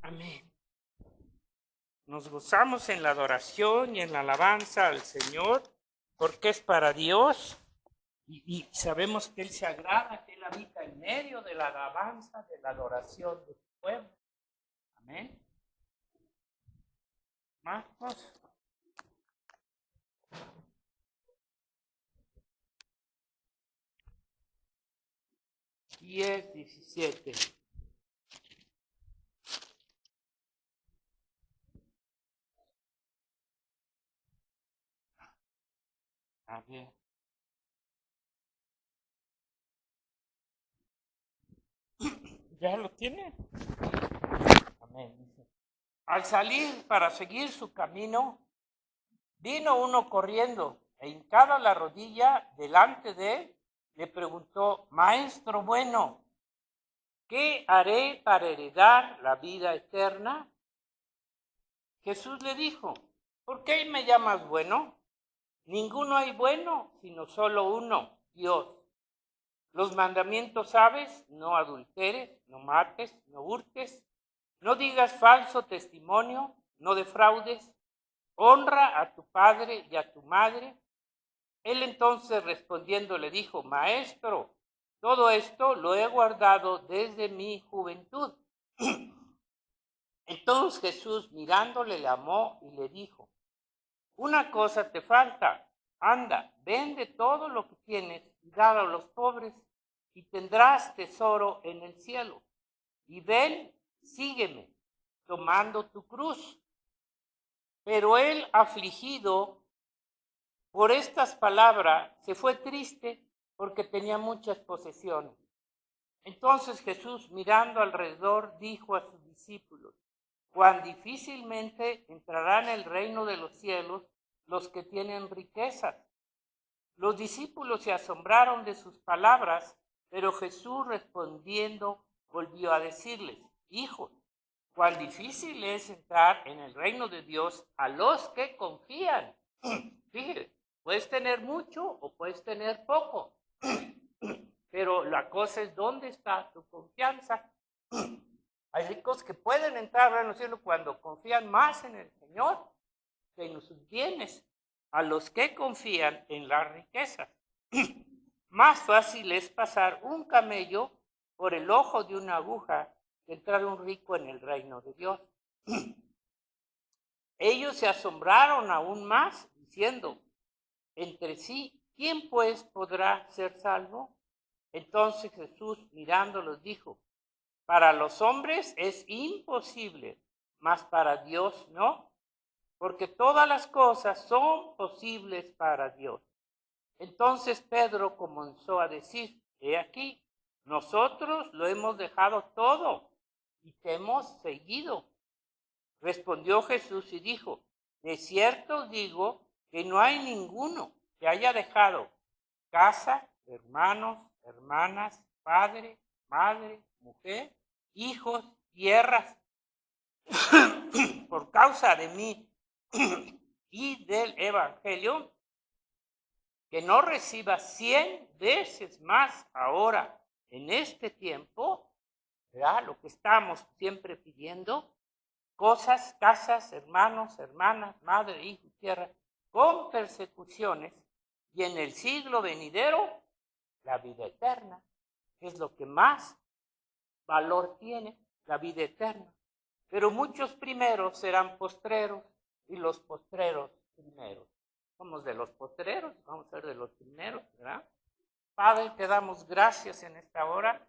Amén. Nos gozamos en la adoración y en la alabanza al Señor, porque es para Dios y sabemos que Él se agrada, que Él habita en medio de la alabanza, de la adoración de su pueblo. Amén. Marcos. Diez, 17. A ver. ¿Ya lo tiene? Amén. Al salir para seguir su camino, vino uno corriendo e hincada la rodilla delante de él, le preguntó: Maestro bueno, ¿qué haré para heredar la vida eterna? Jesús le dijo: ¿por qué me llamas bueno? Ninguno hay bueno, sino solo uno, Dios. Los mandamientos sabes: no adulteres, no mates, no hurtes, no digas falso testimonio, no defraudes, honra a tu padre y a tu madre. Él entonces respondiendo le dijo: Maestro, todo esto lo he guardado desde mi juventud. Entonces Jesús mirándole le amó y le dijo: una cosa te falta, anda, vende todo lo que tienes y dalo a los pobres y tendrás tesoro en el cielo. Y ven, sígueme, tomando tu cruz. Pero él, afligido por estas palabras, se fue triste porque tenía muchas posesiones. Entonces Jesús, mirando alrededor, dijo a sus discípulos: cuán difícilmente entrarán en el reino de los cielos los que tienen riquezas. Los discípulos se asombraron de sus palabras, pero Jesús respondiendo volvió a decirles: hijos, cuán difícil es entrar en el reino de Dios a los que confían. Fíjate, puedes tener mucho o puedes tener poco, pero la cosa es dónde está tu confianza. Hay ricos que pueden entrar al reino del cielo cuando confían más en el Señor que en sus bienes. A los que confían en la riqueza, más fácil es pasar un camello por el ojo de una aguja que entrar un rico en el reino de Dios. Ellos se asombraron aún más, diciendo entre sí: ¿quién pues podrá ser salvo? Entonces Jesús mirándolos dijo: para los hombres es imposible, mas para Dios no, porque todas las cosas son posibles para Dios. Entonces Pedro comenzó a decir: he aquí, nosotros lo hemos dejado todo y te hemos seguido. Respondió Jesús y dijo: de cierto os digo que no hay ninguno que haya dejado casa, hermanos, hermanas, padre, madre, mujer, hijos, tierras, por causa de mí y del evangelio, que no reciba 100 veces más ahora en este tiempo, ¿verdad? Lo que estamos siempre pidiendo: cosas, casas, hermanos, hermanas, madre, hijo, tierra, con persecuciones, y en el siglo venidero la vida eterna, que es lo que más valor tiene, la vida eterna. Pero muchos primeros serán postreros y los postreros primeros. Somos de los postreros, vamos a ser de los primeros, ¿verdad? Padre, te damos gracias en esta hora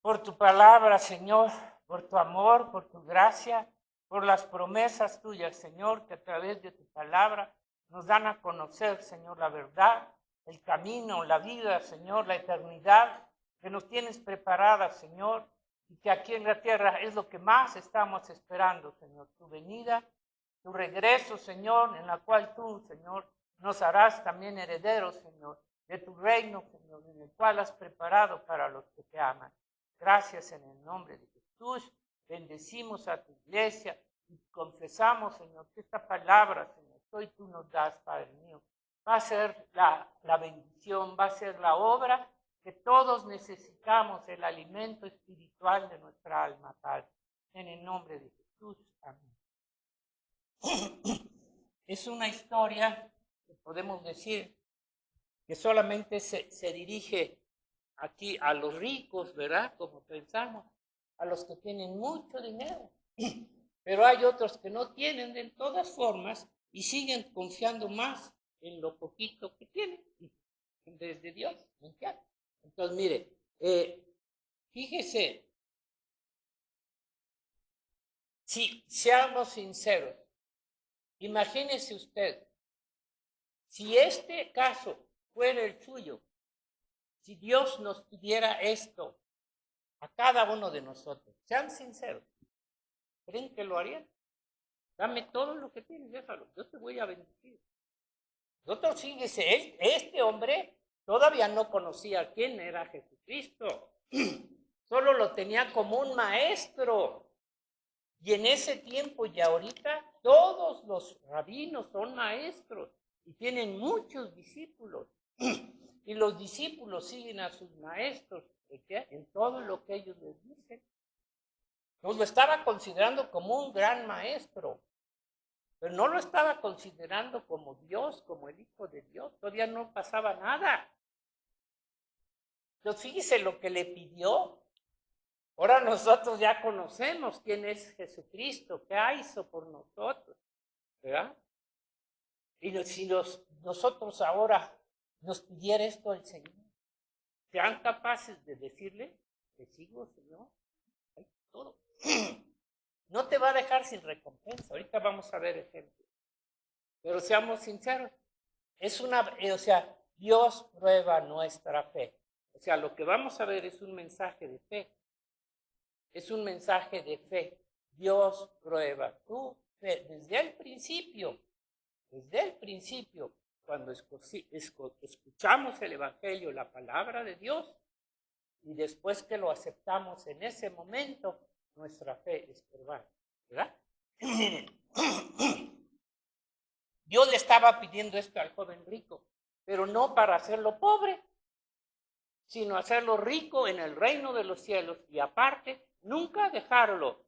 por tu palabra, Señor, por tu amor, por tu gracia, por las promesas tuyas, Señor, que a través de tu palabra nos dan a conocer, Señor, la verdad, el camino, la vida, Señor, la eternidad que nos tienes preparada, Señor, y que aquí en la tierra es lo que más estamos esperando, Señor, tu venida, tu regreso, Señor, en la cual tú, Señor, nos harás también herederos, Señor, de tu reino, Señor, en el cual has preparado para los que te aman. Gracias en el nombre de Jesús. Bendecimos a tu iglesia y confesamos, Señor, que esta palabra, Señor, que hoy tú nos das, Padre mío, va a ser la bendición, va a ser la obra que todos necesitamos, el alimento espiritual de nuestra alma, Padre. En el nombre de Jesús. Amén. Es una historia que podemos decir que solamente se dirige aquí a los ricos, ¿verdad? Como pensamos, a los que tienen mucho dinero. Pero hay otros que no tienen de todas formas y siguen confiando más en lo poquito que tienen en vez de Dios. Entonces, mire, fíjese, si seamos sinceros, imagínese usted, si este caso fuera el suyo, si Dios nos pidiera esto a cada uno de nosotros, sean sinceros, ¿creen que lo harían? Dame todo lo que tienes, déjalo, yo te voy a bendecir. Nosotros, fíjese, este hombre todavía no conocía quién era Jesucristo, solo lo tenía como un maestro. Y en ese tiempo y ahorita todos los rabinos son maestros y tienen muchos discípulos. Y los discípulos siguen a sus maestros en todo lo que ellos les dicen. Entonces lo estaba considerando como un gran maestro, pero no lo estaba considerando como Dios, como el Hijo de Dios. Todavía no pasaba nada. Entonces fíjese lo que le pidió. Ahora nosotros ya conocemos quién es Jesucristo, qué hizo por nosotros, ¿verdad? Y si nosotros ahora nos pidiera esto al Señor, ¿sean capaces de decirle, te sigo, Señor? Hay todo. No te va a dejar sin recompensa. Ahorita vamos a ver ejemplos. Pero seamos sinceros, Dios prueba nuestra fe. O sea, lo que vamos a ver es un mensaje de fe. Es un mensaje de fe. Dios prueba tu fe desde el principio, cuando escuchamos el Evangelio, la palabra de Dios, y después que lo aceptamos en ese momento, nuestra fe es probada, ¿verdad? Dios le estaba pidiendo esto al joven rico, pero no para hacerlo pobre, sino hacerlo rico en el reino de los cielos, y aparte, nunca dejarlo.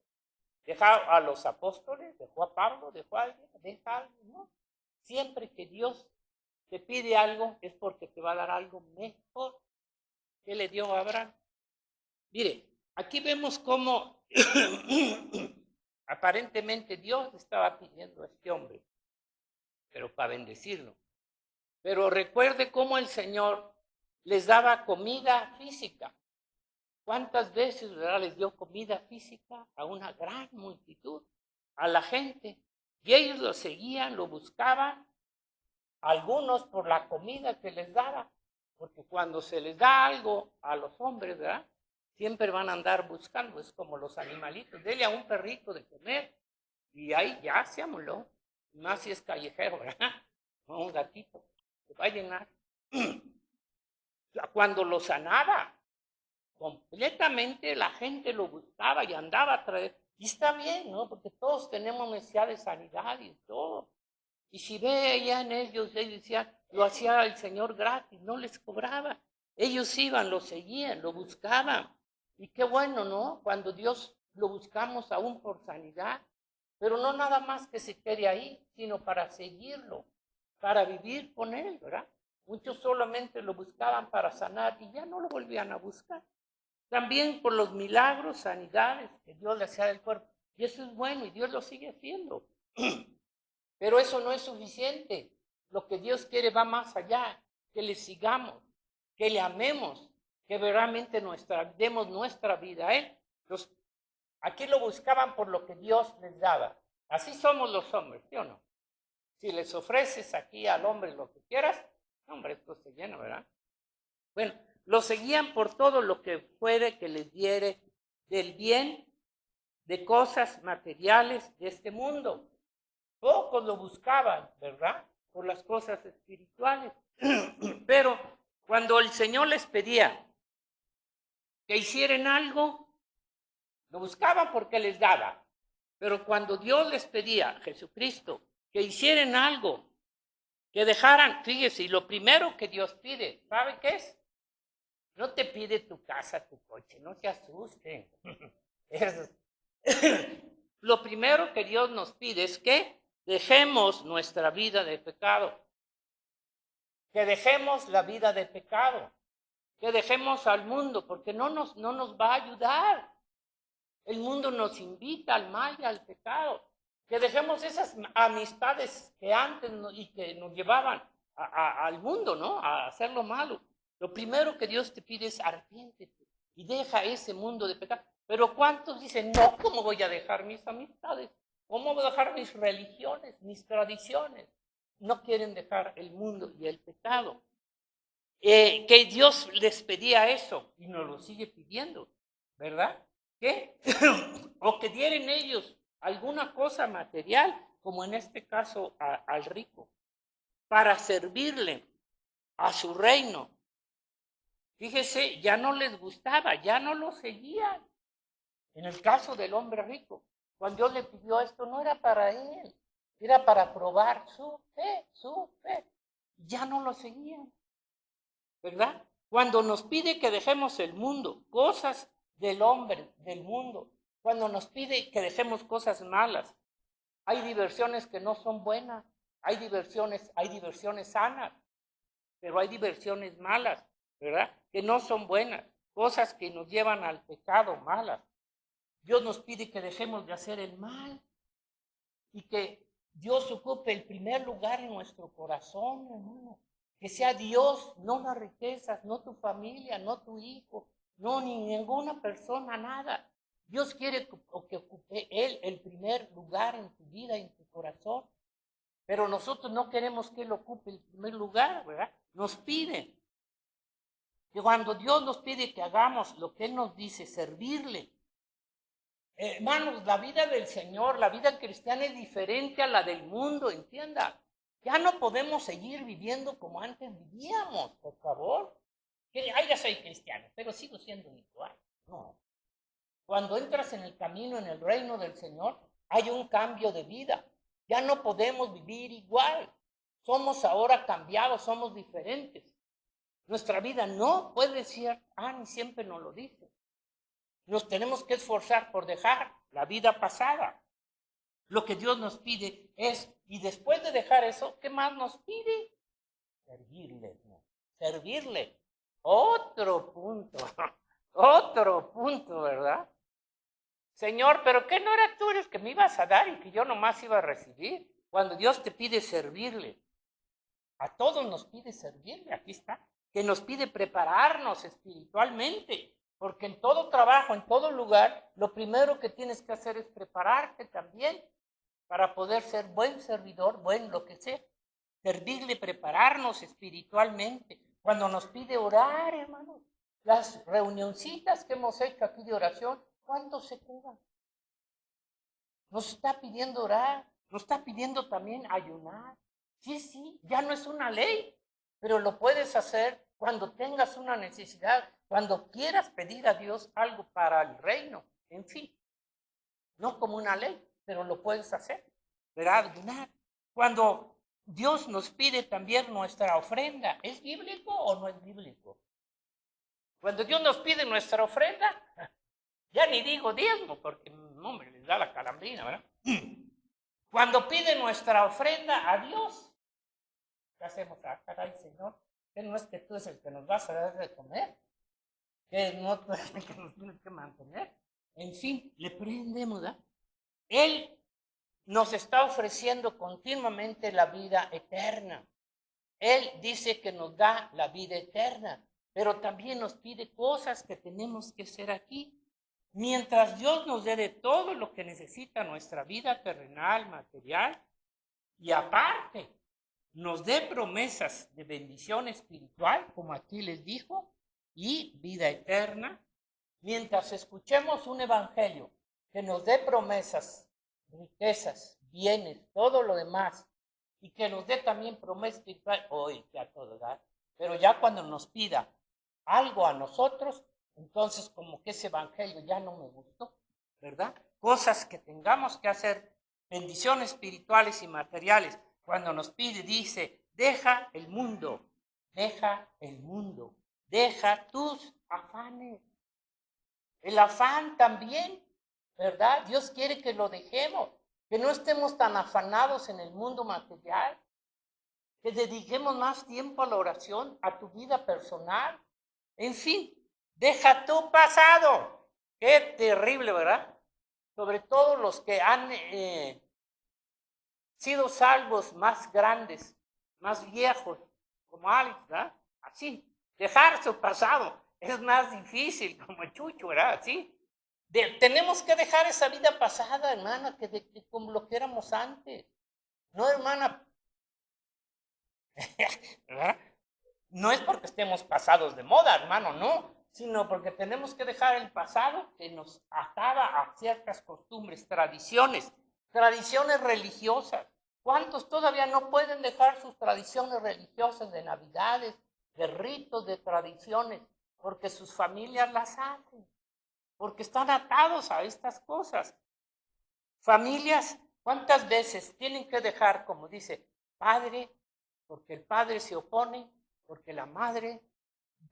Dejó a los apóstoles, dejó a Pablo, dejó a alguien, deja a alguien, ¿no? Siempre que Dios te pide algo, es porque te va a dar algo mejor. ¿Qué le dio a Abraham? Mire, aquí vemos cómo aparentemente Dios le estaba pidiendo a este hombre, pero para bendecirlo. Pero recuerde cómo el Señor les daba comida física. ¿Cuántas veces, verdad, les dio comida física a una gran multitud, a la gente? Y ellos lo seguían, lo buscaban, algunos por la comida que les daba, porque cuando se les da algo a los hombres, ¿verdad? Siempre van a andar buscando, es como los animalitos. Dele a un perrito de comer y ahí ya se amoló, más si es callejero, ¿verdad? O un gatito, se va a llenar. Cuando lo sanaba, completamente la gente lo buscaba y andaba a traer. Y está bien, ¿no? Porque todos tenemos necesidad de sanidad y todo. Y si veían ellos decían, lo hacía el Señor gratis, no les cobraba. Ellos iban, lo seguían, lo buscaban. Y qué bueno, ¿no? Cuando Dios lo buscamos aún por sanidad. Pero no nada más que se quede ahí, sino para seguirlo, para vivir con Él, ¿verdad? Muchos solamente lo buscaban para sanar y ya no lo volvían a buscar. También por los milagros, sanidades que Dios le hacía del cuerpo. Y eso es bueno y Dios lo sigue haciendo. Pero eso no es suficiente. Lo que Dios quiere va más allá. Que le sigamos, que le amemos, que realmente demos nuestra vida a Él. Entonces, aquí lo buscaban por lo que Dios les daba. Así somos los hombres, ¿sí o no? Si les ofreces aquí al hombre lo que quieras, hombre, esto se llena, ¿verdad? Bueno, lo seguían por todo lo que fuere que les diere del bien, de cosas materiales de este mundo. Pocos lo buscaban, ¿verdad? Por las cosas espirituales. Pero cuando el Señor les pedía que hicieran algo, lo buscaban porque les daba. Pero cuando Dios les pedía, Jesucristo, que hicieran algo, que dejaran, fíjese, y lo primero que Dios pide, ¿sabe qué es? No te pide tu casa, tu coche, no se asusten. lo primero que Dios nos pide es que dejemos nuestra vida de pecado, que dejemos la vida de pecado, que dejemos al mundo, porque no nos va a ayudar. El mundo nos invita al mal y al pecado, que dejemos esas amistades que antes y que nos llevaban al mundo, ¿no? A hacer lo malo. Lo primero que Dios te pide es arrepiéntete y deja ese mundo de pecado. Pero ¿cuántos dicen, no, cómo voy a dejar mis amistades? ¿Cómo voy a dejar mis religiones, mis tradiciones? No quieren dejar el mundo y el pecado. Que Dios les pedía eso y nos lo sigue pidiendo, ¿verdad? ¿Qué? O que dieran ellos alguna cosa material, como en este caso al rico, para servirle a su reino. Fíjese, ya no les gustaba, ya no lo seguían. En el caso del hombre rico, cuando Dios le pidió esto, no era para él, era para probar su fe, su fe. Ya no lo seguían, ¿verdad? Cuando nos pide que dejemos el mundo, cosas del hombre, del mundo, cuando nos pide que dejemos cosas malas, hay diversiones que no son buenas, hay diversiones sanas, pero hay diversiones malas, ¿verdad? Que no son buenas, cosas que nos llevan al pecado, malas. Dios nos pide que dejemos de hacer el mal y que Dios ocupe el primer lugar en nuestro corazón, hermano. Que sea Dios, no las riquezas, no tu familia, no tu hijo, no ni ninguna persona, nada. Dios quiere que ocupe Él el primer lugar en tu vida, en tu corazón. Pero nosotros no queremos que Él ocupe el primer lugar, ¿verdad? Nos pide que cuando Dios nos pide que hagamos lo que Él nos dice, servirle. Hermanos, la vida del Señor, la vida cristiana es diferente a la del mundo, entiendan. Ya no podemos seguir viviendo como antes vivíamos, por favor. Ya soy cristiano, pero sigo siendo igual. No. Cuando entras en el camino, en el reino del Señor, hay un cambio de vida. Ya no podemos vivir igual. Somos ahora cambiados, somos diferentes. Nuestra vida no puede ser, ni siempre nos lo dice. Nos tenemos que esforzar por dejar la vida pasada. Lo que Dios nos pide es, y después de dejar eso, ¿qué más nos pide? Servirle, ¿no? Servirle. Otro punto, ¿verdad? Señor, ¿pero qué no era tú eres que me ibas a dar y que yo nomás iba a recibir? Cuando Dios te pide servirle, a todos nos pide servirle, aquí está, que nos pide prepararnos espiritualmente, porque en todo trabajo, en todo lugar, lo primero que tienes que hacer es prepararte también para poder ser buen servidor, buen lo que sea, servirle, prepararnos espiritualmente. Cuando nos pide orar, hermanos, las reunioncitas que hemos hecho aquí de oración, ¿cuánto se quedan? Nos está pidiendo orar, nos está pidiendo también ayunar. Sí, ya no es una ley, pero lo puedes hacer cuando tengas una necesidad, cuando quieras pedir a Dios algo para el reino, en fin. No como una ley, pero lo puedes hacer, ¿verdad? Ayunar. Cuando Dios nos pide también nuestra ofrenda, ¿es bíblico o no es bíblico? Cuando Dios nos pide nuestra ofrenda, ya ni digo diezmo, porque, hombre, les da la calambrina, ¿verdad? Cuando pide nuestra ofrenda a Dios, ¿qué hacemos? Caray, Señor, que no es que tú es el que nos vas a dar de comer, que no tú eres el que nos tienes que mantener. En fin, le prendemos, ¿verdad? Él nos está ofreciendo continuamente la vida eterna. Él dice que nos da la vida eterna, pero también nos pide cosas que tenemos que hacer aquí. Mientras Dios nos dé de todo lo que necesita nuestra vida terrenal, material, y aparte nos dé promesas de bendición espiritual, como aquí les dijo, y vida eterna, mientras escuchemos un evangelio que nos dé promesas, riquezas, bienes, todo lo demás, y que nos dé también promesa espiritual, hoy ya todo da, pero ya cuando nos pida algo a nosotros, entonces como que ese evangelio ya no me gustó, ¿verdad? Cosas que tengamos que hacer, bendiciones espirituales y materiales. Cuando nos pide, dice, deja el mundo, deja tus afanes. El afán también ¿verdad? Dios quiere que lo dejemos, que no estemos tan afanados en el mundo material, que dediquemos más tiempo a la oración, a tu vida personal. En fin, deja tu pasado. Qué terrible, ¿verdad? Sobre todo los que han sido salvos más grandes, más viejos, como Alex, ¿verdad? Así, dejar su pasado es más difícil, como Chucho, ¿verdad? Así. Tenemos que dejar esa vida pasada, hermana, que como lo que éramos antes. No, hermana, ¿verdad? No es porque estemos pasados de moda, hermano, no, sino porque tenemos que dejar el pasado que nos ataba a ciertas costumbres, tradiciones religiosas. ¿Cuántos todavía no pueden dejar sus tradiciones religiosas de navidades, de ritos, de tradiciones? Porque sus familias las hacen, porque están atados a estas cosas. Familias, ¿cuántas veces tienen que dejar, como dice, padre, porque el padre se opone, porque la madre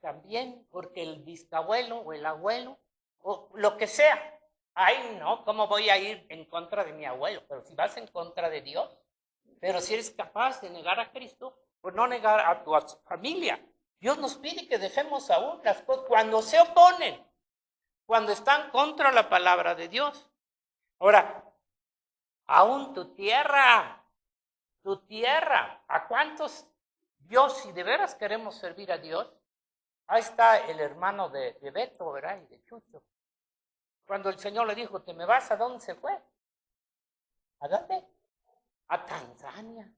también, porque el bisabuelo o el abuelo, o lo que sea? Ay, no, ¿cómo voy a ir en contra de mi abuelo? Pero si vas en contra de Dios, pero si eres capaz de negar a Cristo, pues no negar a tu familia. Dios nos pide que dejemos aún las cosas cuando se oponen, cuando están contra la palabra de Dios. Ahora, aún tu tierra, ¿a cuántos? Dios, si de veras queremos servir a Dios, ahí está el hermano de Beto, ¿verdad? Y de Chucho. Cuando el Señor le dijo, ¿te me vas? ¿A dónde se fue? ¿A dónde? A Tanzania.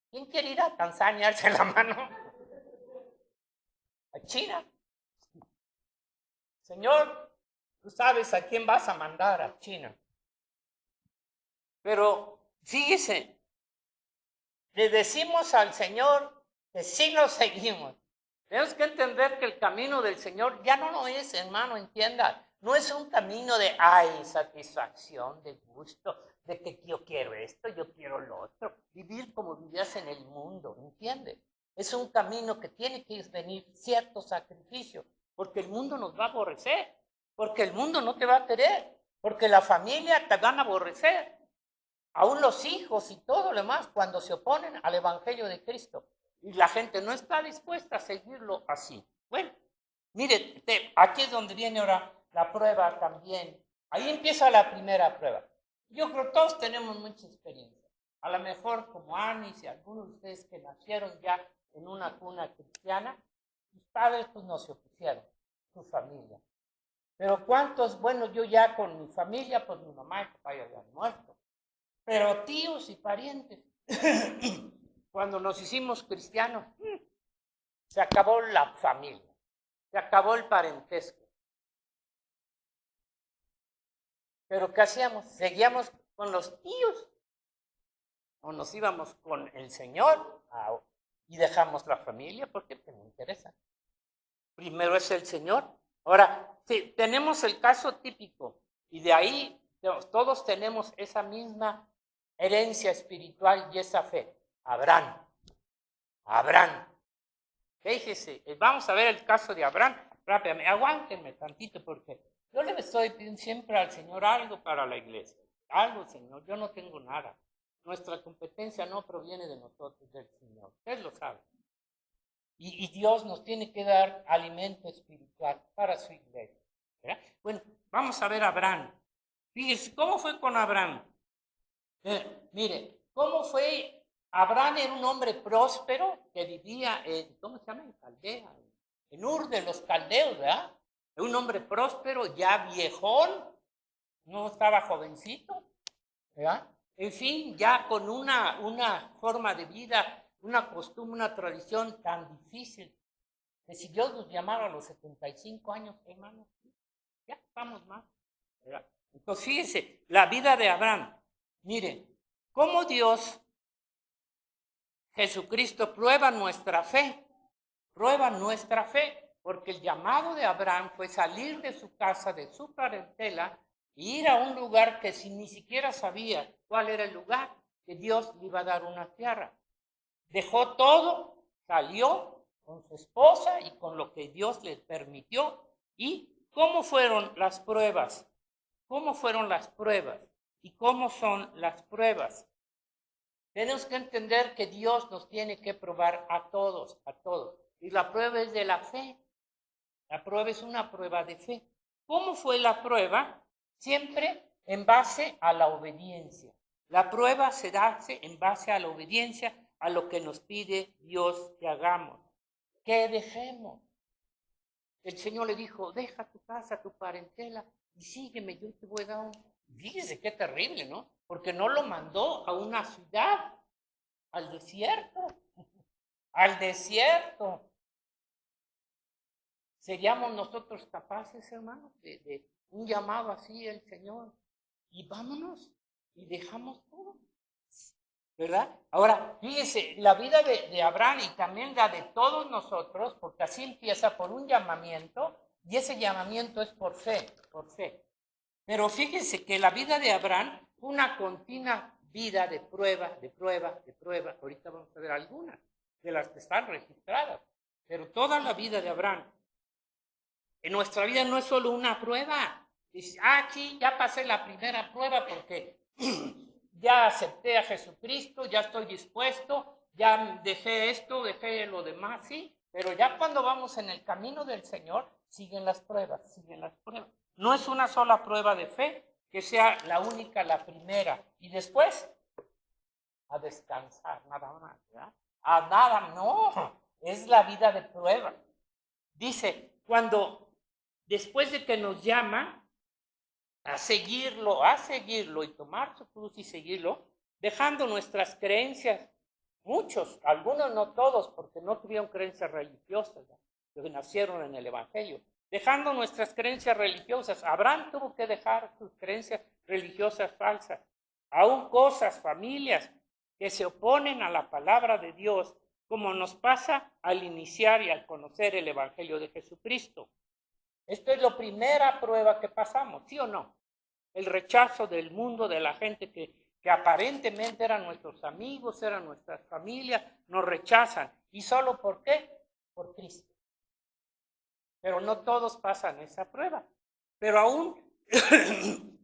¿Quién quiere ir a Tanzania? Alce la mano. A China. Señor, tú sabes a quién vas a mandar a China. Pero fíjese, le decimos al Señor que sí lo seguimos. Tenemos que entender que el camino del Señor ya no lo es, hermano, entienda. No es un camino de, satisfacción, de gusto, de que yo quiero esto, yo quiero lo otro. Vivir como vivías en el mundo, ¿entiende? Es un camino que tiene que venir cierto sacrificio, porque el mundo nos va a aborrecer, porque el mundo no te va a querer, porque la familia te van a aborrecer. Aún los hijos y todo lo demás cuando se oponen al Evangelio de Cristo. Y la gente no está dispuesta a seguirlo así. Bueno, mire, aquí es donde viene ahora la prueba también. Ahí empieza la primera prueba. Yo creo que todos tenemos mucha experiencia. A lo mejor como Anis y algunos de ustedes que nacieron ya en una cuna cristiana, sus padres pues no se opusieron, su familia. Pero ¿cuántos? Bueno, yo ya con mi familia, pues mi mamá y papá ya habían muerto. Pero tíos y parientes, cuando nos hicimos cristianos, se acabó la familia, se acabó el parentesco. Pero ¿qué hacíamos? ¿Seguíamos con los tíos? ¿O nos íbamos con el Señor y dejamos la familia? Porque me interesa. Primero es el Señor. Ahora, sí, tenemos el caso típico y de ahí todos tenemos esa misma herencia espiritual y esa fe. Abraham. Fíjese, vamos a ver el caso de Abraham. Rápidamente, aguántenme tantito porque yo le estoy pidiendo siempre al Señor algo para la iglesia. Algo, Señor, yo no tengo nada. Nuestra competencia no proviene de nosotros, del Señor. Usted lo sabe. Y Dios nos tiene que dar alimento espiritual para su iglesia. ¿Verdad? Bueno, vamos a ver a Abraham. Fíjese, ¿cómo fue con Abraham? Mire, ¿cómo fue? Abraham era un hombre próspero que vivía en, ¿cómo se llama? En Caldea, en Ur de los Caldeos, ¿verdad? Un hombre próspero, ya viejón, no estaba jovencito, ¿verdad? En fin, ya con una forma de vida, una costumbre, una tradición tan difícil, que si Dios nos llamara a los 75 años, hermanos, ya estamos más, ¿verdad? Entonces, fíjense, la vida de Abraham. Miren, cómo Dios, Jesucristo, prueba nuestra fe, porque el llamado de Abraham fue salir de su casa, de su parentela, e ir a un lugar que ni siquiera sabía cuál era el lugar, que Dios le iba a dar una tierra. Dejó todo, salió con su esposa y con lo que Dios le permitió. ¿Y cómo fueron las pruebas? ¿Cómo fueron las pruebas? ¿Y cómo son las pruebas? Tenemos que entender que Dios nos tiene que probar a todos, a todos. Y la prueba es de la fe. La prueba es una prueba de fe. ¿Cómo fue la prueba? Siempre en base a la obediencia. La prueba se hace en base a la obediencia, a lo que nos pide Dios que hagamos, que dejemos. El Señor le dijo, deja tu casa, tu parentela, y sígueme, yo te voy a dar un... Fíjese qué terrible, ¿no? Porque no lo mandó a una ciudad, al desierto, al desierto. ¿Seríamos nosotros capaces, hermanos, de un llamado así el Señor? Y vámonos, y dejamos todo, ¿verdad? Ahora, fíjese, la vida de Abraham y también la de todos nosotros, porque así empieza por un llamamiento, y ese llamamiento es por fe, por fe. Pero fíjense que la vida de Abraham fue una continua vida de prueba, de prueba, de prueba. Ahorita vamos a ver algunas de las que están registradas, pero toda la vida de Abraham. En nuestra vida no es solo una prueba. Dices, sí, ya pasé la primera prueba porque ya acepté a Jesucristo, ya estoy dispuesto, ya dejé esto, dejé lo demás, sí. Pero ya cuando vamos en el camino del Señor, siguen las pruebas, siguen las pruebas. No es una sola prueba de fe, que sea la única, la primera. Y después, a descansar, nada más, ¿verdad? A nada, no, es la vida de prueba. Dice, después de que nos llama a seguirlo y tomar su cruz y seguirlo, dejando nuestras creencias, muchos, algunos no todos, porque no tuvieron creencias religiosas, ¿no? Que nacieron en el Evangelio, dejando nuestras creencias religiosas. Abraham tuvo que dejar sus creencias religiosas falsas, aún cosas, familias que se oponen a la palabra de Dios, como nos pasa al iniciar y al conocer el Evangelio de Jesucristo. Esto es la primera prueba que pasamos, ¿sí o no? El rechazo del mundo, de la gente que aparentemente eran nuestros amigos, eran nuestras familias, nos rechazan. ¿Y solo por qué? Por Cristo. Pero no todos pasan esa prueba. Pero aún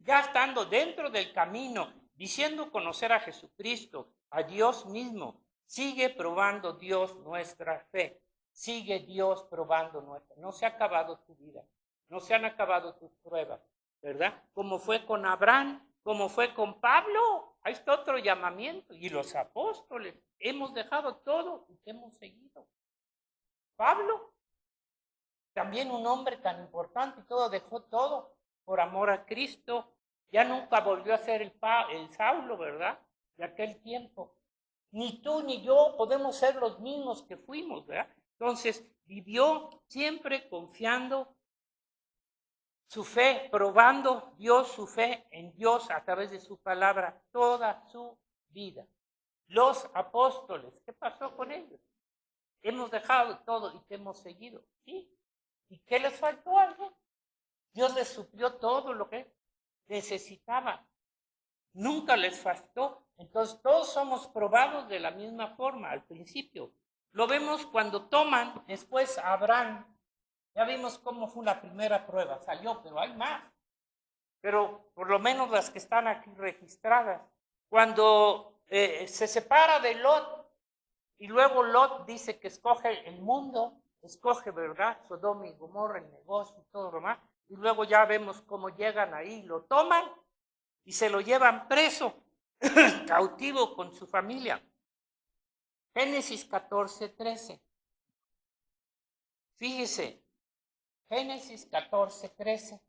ya estando dentro del camino, diciendo conocer a Jesucristo, a Dios mismo, sigue probando Dios nuestra fe. Sigue Dios probando nuestra. No se ha acabado tu vida. No se han acabado tus pruebas, ¿verdad? Como fue con Abraham, como fue con Pablo. Ahí está otro llamamiento. Y los apóstoles. Hemos dejado todo y te hemos seguido. Pablo, también un hombre tan importante, todo dejó todo por amor a Cristo. Ya nunca volvió a ser el Saulo, ¿verdad? De aquel tiempo. Ni tú ni yo podemos ser los mismos que fuimos, ¿verdad? Entonces, vivió siempre confiando su fe, probando Dios, su fe en Dios a través de su palabra toda su vida. Los apóstoles, ¿qué pasó con ellos? Hemos dejado todo y te hemos seguido, ¿sí? ¿Y qué les faltó algo? Dios les suplió todo lo que necesitaban. Nunca les faltó. Entonces todos somos probados de la misma forma al principio. Lo vemos cuando toman después a Abraham. Ya vimos cómo fue la primera prueba. Salió, pero hay más. Pero por lo menos las que están aquí registradas. Cuando se separa de Lot y luego Lot dice que escoge el mundo, escoge, ¿verdad? Sodoma y Gomorra, el negocio y todo lo demás. Y luego ya vemos cómo llegan ahí, lo toman y se lo llevan preso, cautivo con su familia. Génesis 14, 13. Fíjese, Génesis 14, 13.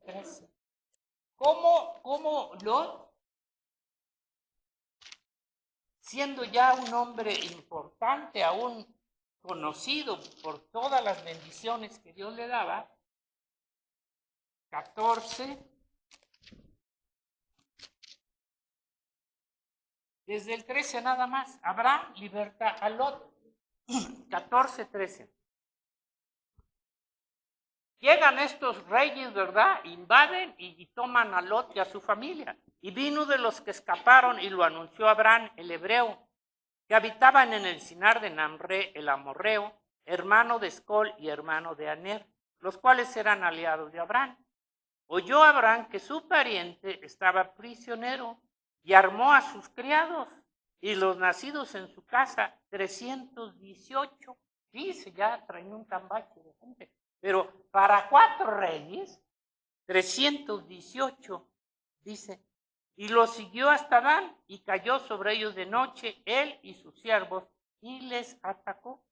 ¿Cómo Lot, siendo ya un hombre importante, aún conocido por todas las bendiciones que Dios le daba, 14, desde el 13 nada más, Abraham liberta a Lot. 14, 13. Llegan estos reyes, ¿verdad? Invaden y toman a Lot y a su familia. Y vino de los que escaparon y lo anunció Abraham, el hebreo, que habitaban en el Sinar de Mamre, el amorreo, hermano de Escol y hermano de Aner, los cuales eran aliados de Abraham. oyó Abraham que su pariente estaba prisionero y armó a sus criados y los nacidos en su casa, 318. Dice, ya traen un cambache de gente. Pero para 4 reyes, 318, dice. Y los siguió hasta Dan y cayó sobre ellos de noche, él y sus siervos, y les atacó.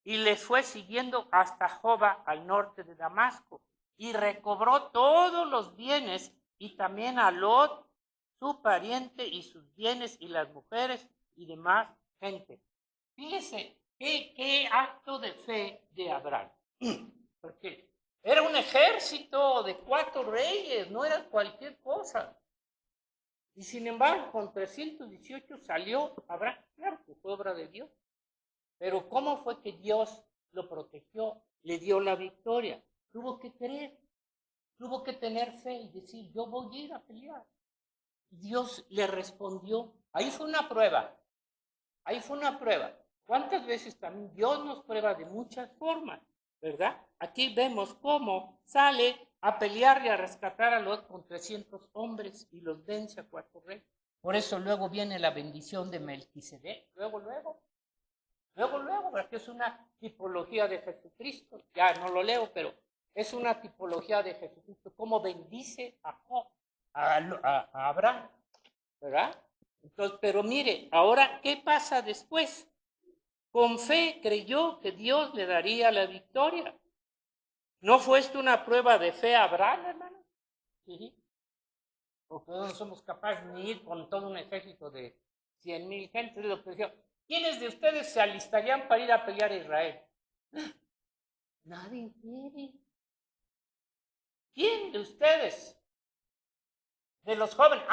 Y les fue siguiendo hasta Joba, al norte de Damasco, y recobró todos los bienes, y también a Lot, su pariente, y sus bienes, y las mujeres, y demás gente. Fíjese, qué acto de fe de Abraham. Porque era un ejército de 4 reyes, no era cualquier cosa. Y sin embargo, con 318 salió Abraham. Claro que fue obra de Dios. Pero ¿cómo fue que Dios lo protegió? Le dio la victoria. Tuvo que creer, tuvo que tener fe y decir, yo voy a ir a pelear. Y Dios le respondió. Ahí fue una prueba. Ahí fue una prueba. ¿Cuántas veces también Dios nos prueba de muchas formas? ¿Verdad? Aquí vemos cómo sale a pelear y a rescatar a Lot con 300 hombres y los vence a 4 reyes. Por eso luego viene la bendición de Melquisedec. Luego, porque es una tipología de Jesucristo. Ya no lo leo, pero es una tipología de Jesucristo. Cómo bendice a Abraham, ¿verdad? Entonces, pero mire, ahora, ¿qué pasa después? Con fe creyó que Dios le daría la victoria. ¿No fue esto una prueba de fe a Abraham, hermano? Sí. Porque no somos capaces de ir con todo un ejército de 100,000 gentes. Lo que decía, ¿quiénes de ustedes se alistarían para ir a pelear a Israel? Nadie quiere. ¿Quién de ustedes? De los jóvenes.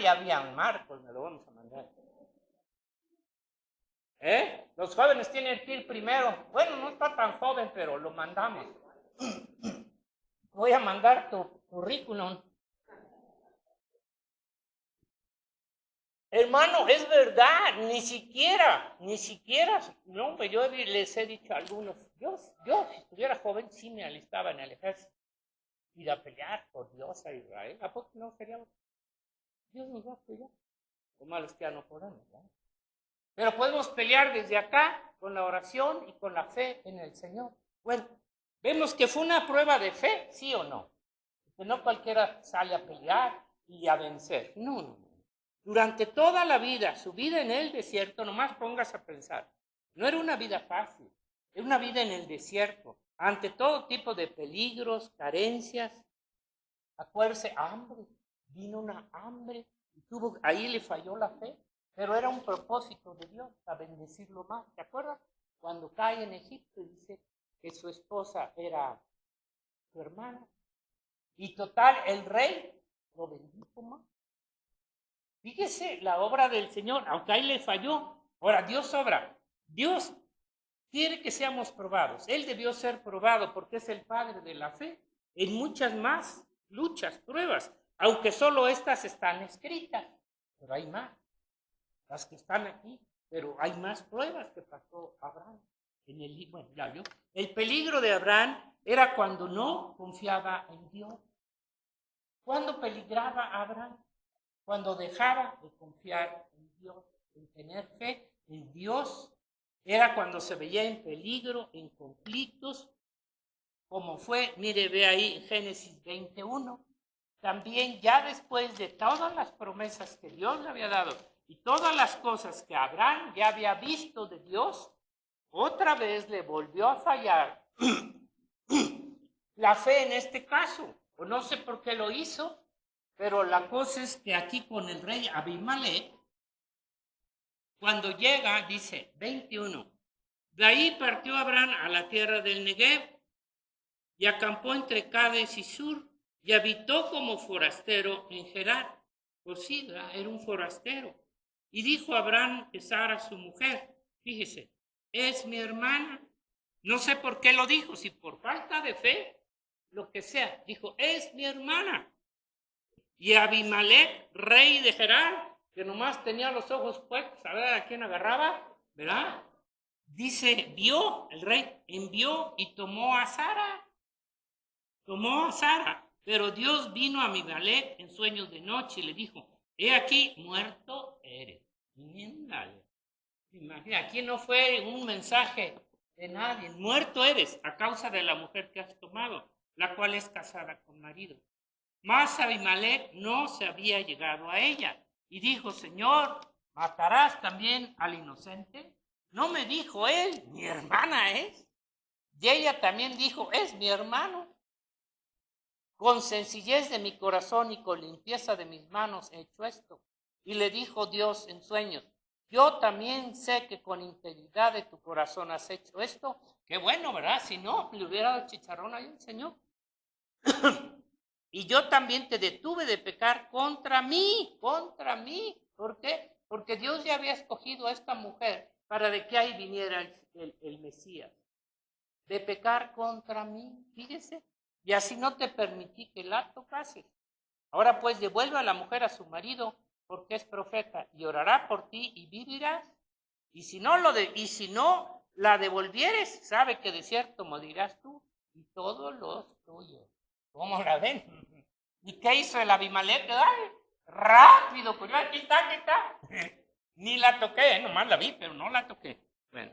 Ya había Marcos, me lo vamos a mandar. Los jóvenes tienen que ir primero. Bueno, no está tan joven, pero lo mandamos. Voy a mandar tu currículum. Hermano, es verdad, ni siquiera, no, yo les he dicho a algunos, yo si estuviera joven sí me alistaba en el ejército, ir a pelear por Dios a Israel. ¿A poco no seríamos? Dios nos va a apoyar. Lo malo es que ya no podemos, ¿verdad? Pero podemos pelear desde acá con la oración y con la fe en el Señor. Bueno, vemos que fue una prueba de fe, ¿sí o no? Que no cualquiera sale a pelear y a vencer. No. Durante toda la vida, su vida en el desierto, nomás pongas a pensar, no era una vida fácil, era una vida en el desierto, ante todo tipo de peligros, carencias. Acuérdese, hambre, vino una hambre, y ahí le falló la fe, pero era un propósito de Dios, a bendecirlo más. ¿Te acuerdas? Cuando cae en Egipto, dice que su esposa era su hermana, y total, el rey lo bendijo más. Fíjese la obra del Señor, aunque ahí le falló. Ahora, Dios obra. Dios quiere que seamos probados. Él debió ser probado porque es el Padre de la fe. En muchas más luchas, pruebas, aunque solo estas están escritas. Pero hay más. Las que están aquí, pero hay más pruebas que pasó Abraham. El peligro de Abraham era cuando no confiaba en Dios. ¿Cuándo peligraba Abraham? Cuando dejaba de confiar en Dios, en tener fe en Dios, era cuando se veía en peligro, en conflictos, como fue, mire, ve ahí en Génesis 21, también ya después de todas las promesas que Dios le había dado y todas las cosas que Abraham ya había visto de Dios, otra vez le volvió a fallar la fe en este caso, o no sé por qué lo hizo. Pero la cosa es que aquí con el rey Abimelech, cuando llega, dice 21, de ahí partió Abraham a la tierra del Negev y acampó entre Cades y Sur y habitó como forastero en Gerar. Por sí, era un forastero. Y dijo Abraham que Sara, su mujer, fíjese, es mi hermana. No sé por qué lo dijo, si por falta de fe, lo que sea. Dijo, es mi hermana. Y Abimelech, rey de Gerar, que nomás tenía los ojos puestos a ver a quién agarraba, ¿verdad? Dice, el rey envió y tomó a Sara. Pero Dios vino a Abimelech en sueños de noche y le dijo, he aquí, muerto eres. Míndale. Imagina, aquí no fue un mensaje de nadie. Muerto eres a causa de la mujer que has tomado, la cual es casada con marido. Mas Abimelech no se había llegado a ella. Y dijo, Señor, ¿matarás también al inocente? No me dijo él, mi hermana es. Y ella también dijo, es mi hermano. Con sencillez de mi corazón y con limpieza de mis manos he hecho esto. Y le dijo Dios en sueños, yo también sé que con integridad de tu corazón has hecho esto. Qué bueno, ¿verdad? Si no, le hubiera dado chicharrón ahí al Señor. Y yo también te detuve de pecar contra mí. ¿Por qué? Porque Dios ya había escogido a esta mujer para de que ahí viniera el Mesías. De pecar contra mí, fíjese. Y así no te permití que la tocases. Ahora pues devuelve a la mujer a su marido, porque es profeta, y orará por ti y vivirás. Y si no la devolvieres, sabe que de cierto morirás tú y todos los tuyos. ¿Cómo la ven? ¿Y qué hizo el Abimelech? ¡Ay! Rápido, pues aquí está. Ni la toqué, nomás la vi, pero no la toqué. Bueno,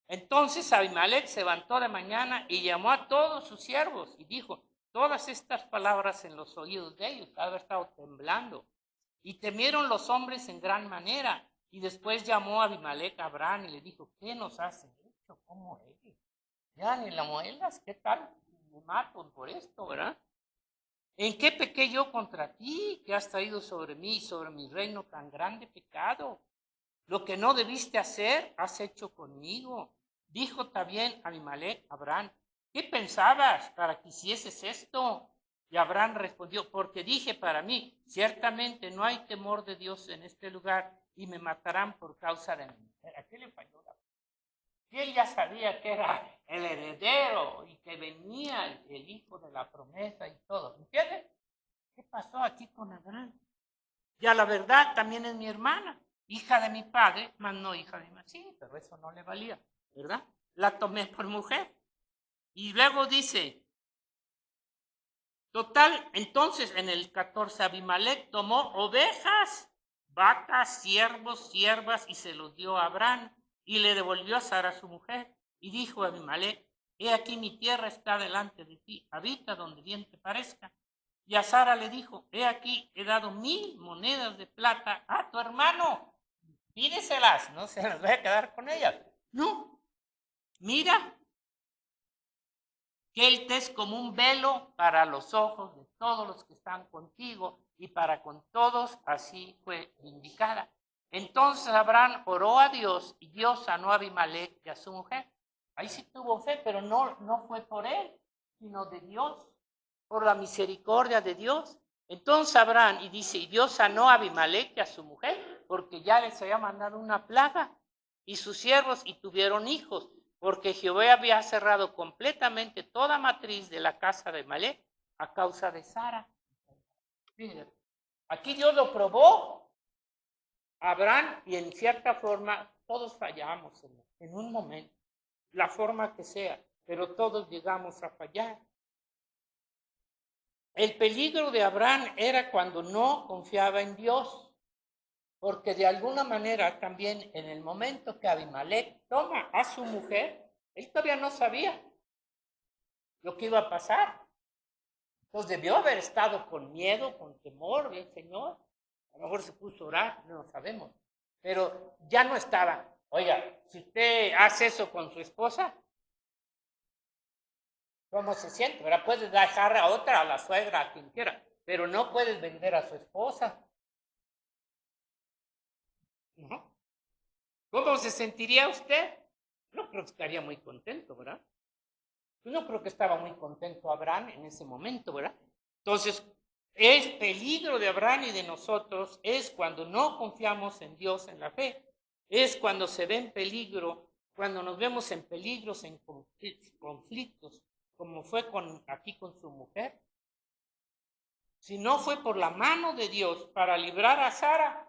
entonces Abimelech se levantó de mañana y llamó a todos sus siervos y dijo todas estas palabras en los oídos de ellos. Había estado temblando. Y temieron los hombres en gran manera. Y después llamó a Abimelech a Abraham y le dijo, ¿qué nos has hecho? ¿Cómo eres? Ya ni la muelas, ¿qué tal? Me mato por esto, ¿verdad? ¿En qué pequé yo contra ti, que has traído sobre mí y sobre mi reino tan grande pecado? Lo que no debiste hacer, has hecho conmigo. Dijo también Abimelech a Abraham, ¿qué pensabas para que hicieses esto? Y Abraham respondió, porque dije para mí, ciertamente no hay temor de Dios en este lugar y me matarán por causa de mi mujer. ¿A qué le falló? Y él ya sabía que era el heredero y que venía el hijo de la promesa y todo. ¿Entiendes? ¿Qué pasó aquí con Abraham? Ya la verdad también es mi hermana, hija de mi padre, mas no hija de mi madre. Sí, pero eso no le valía, ¿verdad? La tomé por mujer. Y luego dice, total, entonces en el 14 Abimelech tomó ovejas, vacas, siervos, siervas y se los dio a Abraham y le devolvió a Sara su mujer. Y dijo a Abimelech, he aquí mi tierra está delante de ti, habita donde bien te parezca. Y a Sara le dijo, he aquí, he dado 1000 monedas de plata a tu hermano. Pídeselas, no se las voy a quedar con ellas. No, mira, que él te es como un velo para los ojos de todos los que están contigo y para con todos así fue indicada. Entonces Abraham oró a Dios y Dios sanó a Abimelech y a su mujer. Ahí sí tuvo fe, pero no fue por él, sino de Dios, por la misericordia de Dios. Entonces Abraham, y dice, y Dios sanó a Abimelech y a su mujer, porque ya les había mandado una plaga, y sus siervos, y tuvieron hijos, porque Jehová había cerrado completamente toda matriz de la casa de Abimelech a causa de Sara. Fíjense, aquí Dios lo probó a Abraham, y en cierta forma todos fallamos en un momento, la forma que sea, pero todos llegamos a fallar. El peligro de Abraham era cuando no confiaba en Dios, porque de alguna manera también en el momento que Abimelech toma a su mujer, él todavía no sabía lo que iba a pasar. Entonces debió haber estado con miedo, con temor del Señor. A lo mejor se puso a orar, no lo sabemos. Pero ya no estaba. Oiga, si usted hace eso con su esposa, ¿cómo se siente? ¿Verdad? Puedes dejar a otra, a la suegra, a quien quiera, pero no puedes vender a su esposa. ¿No? ¿Cómo se sentiría usted? No creo que estaría muy contento, ¿verdad? Yo no creo que estaba muy contento Abraham en ese momento, ¿verdad? Entonces, el peligro de Abraham y de nosotros es cuando no confiamos en Dios, en la fe. Es cuando se ve en peligro, cuando nos vemos en peligros, en conflictos, como fue aquí con su mujer. Si no fue por la mano de Dios para librar a Sara,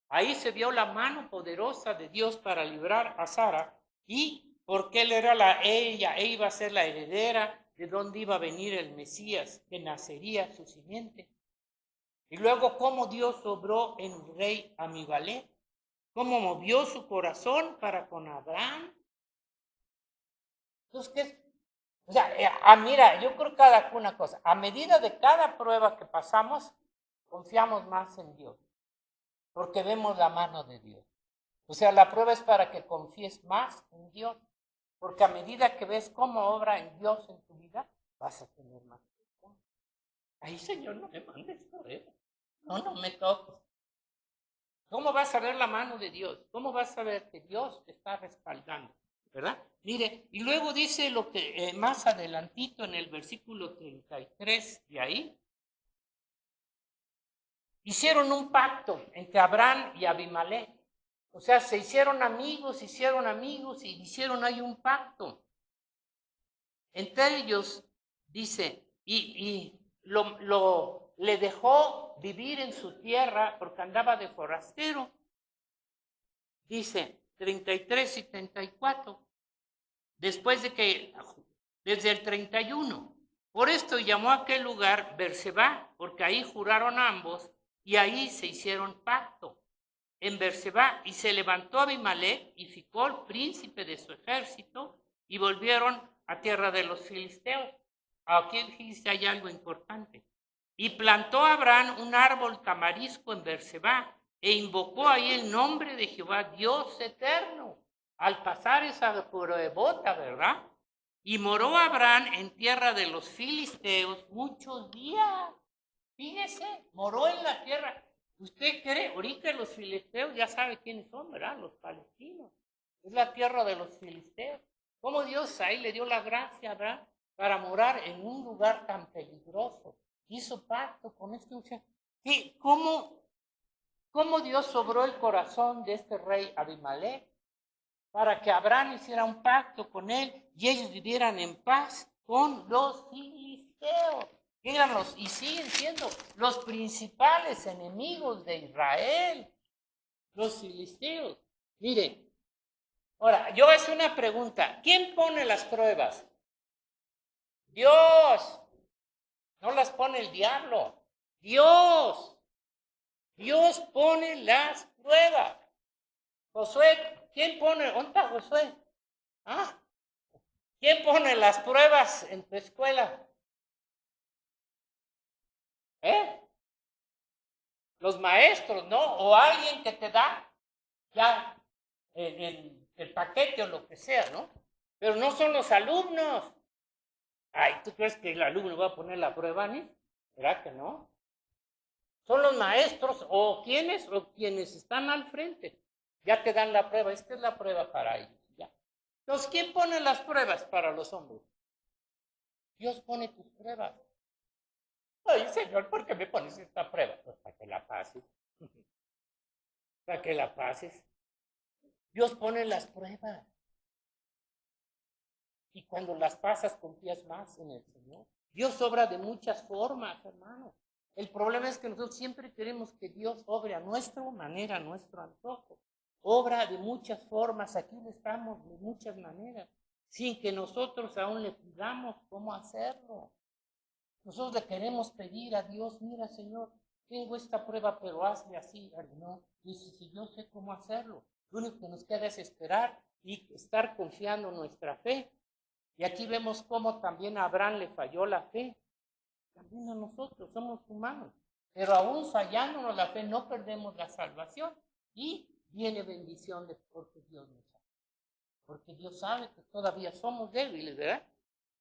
ahí se vio la mano poderosa de Dios para librar a Sara, y porque ella iba a ser la heredera de dónde iba a venir el Mesías, que nacería su simiente. Y luego cómo Dios obró en el rey Amibalec, cómo movió su corazón para con Abraham. Entonces, ¿qué es? O sea, mira, yo creo cada una cosa, a medida de cada prueba que pasamos, confiamos más en Dios, porque vemos la mano de Dios. O sea, la prueba es para que confíes más en Dios, porque a medida que ves cómo obra en Dios en tu vida, vas a tener más confianza. Ay, Señor, no me mandes prueba. No me toques. ¿Cómo vas a ver la mano de Dios? ¿Cómo vas a ver que Dios te está respaldando? ¿Verdad? Mire, y luego dice lo que más adelantito en el versículo 33 de ahí, hicieron un pacto entre Abraham y Abimelec. O sea, se hicieron amigos y hicieron ahí un pacto. Entre ellos, dice, le dejó vivir en su tierra porque andaba de forastero. Dice 33 y 34. Después de que, desde el 31. Por esto llamó a aquel lugar Berseba, porque ahí juraron ambos y ahí se hicieron pacto. En Berseba, y se levantó Abimelec y Ficol, príncipe de su ejército, y volvieron a tierra de los filisteos. Aquí dice hay algo importante. Y plantó Abraham un árbol tamarisco en Berseba, e invocó ahí el nombre de Jehová, Dios eterno, al pasar esa pruebota, ¿verdad? Y moró Abraham en tierra de los filisteos muchos días. Fíjese, moró en la tierra. ¿Usted cree? Ahorita los filisteos ya sabe quiénes son, ¿verdad? Los palestinos. Es la tierra de los filisteos. ¿Cómo Dios ahí le dio la gracia, ¿verdad? Para morar en un lugar tan peligroso. Hizo pacto con este muchacho. ¿Cómo Dios sobró el corazón de este rey Abimelec para que Abraham hiciera un pacto con él y ellos vivieran en paz con los filisteos? Y siguen siendo los principales enemigos de Israel, los filisteos. Mire, ahora, yo hago una pregunta. ¿Quién pone las pruebas? Dios. No las pone el diablo. Dios. Dios pone las pruebas. Josué, ¿quién pone? ¿Dónde está Josué? ¿Ah? ¿Quién pone las pruebas en tu escuela? Los maestros, ¿no? O alguien que te da ya el paquete o lo que sea, ¿no? Pero no son los alumnos. Ay, ¿tú crees que el alumno va a poner la prueba, ni? ¿Verdad que no? Son los maestros o quienes están al frente. Ya te dan la prueba. Esta es la prueba para ellos. ¿Ya? Entonces, ¿quién pone las pruebas para los hombres? Dios pone tus pruebas. Ay, Señor, ¿por qué me pones esta prueba? Pues para que la pases. Para que la pases. Dios pone las pruebas. Y cuando las pasas, confías más en el Señor. Dios obra de muchas formas, hermano. El problema es que nosotros siempre queremos que Dios obre a nuestra manera, a nuestro antojo. Obra de muchas formas, aquí estamos de muchas maneras, sin que nosotros aún le pidamos cómo hacerlo. Nosotros le queremos pedir a Dios, mira, Señor, tengo esta prueba, pero hazle así. No, dice, si yo sé cómo hacerlo, lo único que nos queda es esperar y estar confiando en nuestra fe. Y aquí vemos cómo también a Abraham le falló la fe. También a nosotros, somos humanos. Pero aún fallándonos la fe, no perdemos la salvación. Y viene bendición porque Dios nos ama. Porque Dios sabe que todavía somos débiles, ¿verdad?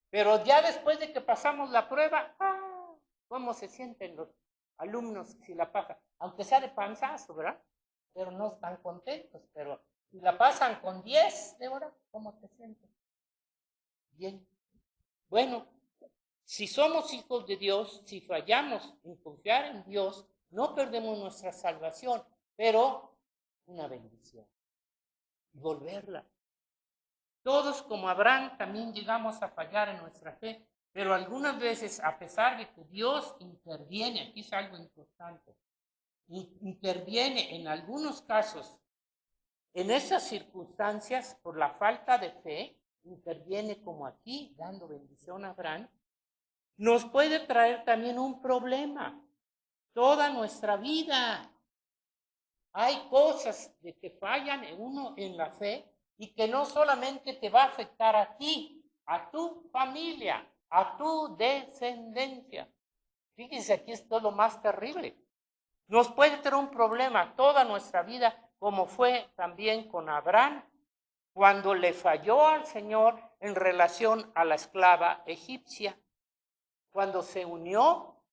Pero ya después de que pasamos la prueba, ¿cómo se sienten los alumnos si la pasan? Aunque sea de panzazo, ¿verdad? Pero no están contentos. Pero si la pasan con 10 de hora, ¿cómo te sientes? Bien. Bueno, si somos hijos de Dios, si fallamos en confiar en Dios, no perdemos nuestra salvación, pero una bendición. Y volverla. Todos como Abraham también llegamos a fallar en nuestra fe, pero algunas veces, a pesar de que Dios interviene, aquí es algo importante, interviene en algunos casos, en esas circunstancias, por la falta de fe, interviene como aquí, dando bendición a Abraham, nos puede traer también un problema. Toda nuestra vida hay cosas de que fallan en uno en la fe y que no solamente te va a afectar a ti, a tu familia, a tu descendencia. Fíjense, aquí es todo lo más terrible. Nos puede tener un problema toda nuestra vida, como fue también con Abraham, cuando le falló al Señor en relación a la esclava egipcia. Cuando se unió